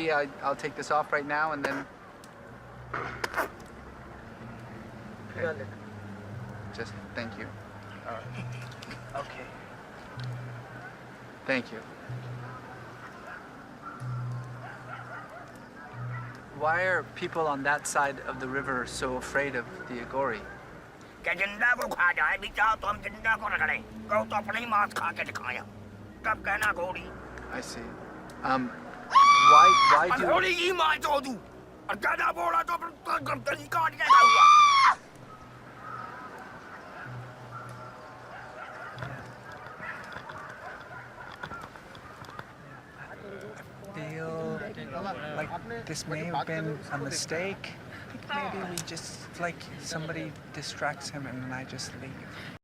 I'll take this off right now and then. Okay. Just thank you. All right. Okay. Thank you. Why are people on that side of the river so afraid of the Agori? I see. Why do... feel like this may have been a mistake. Maybe we just, like, somebody distracts him and then I just leave.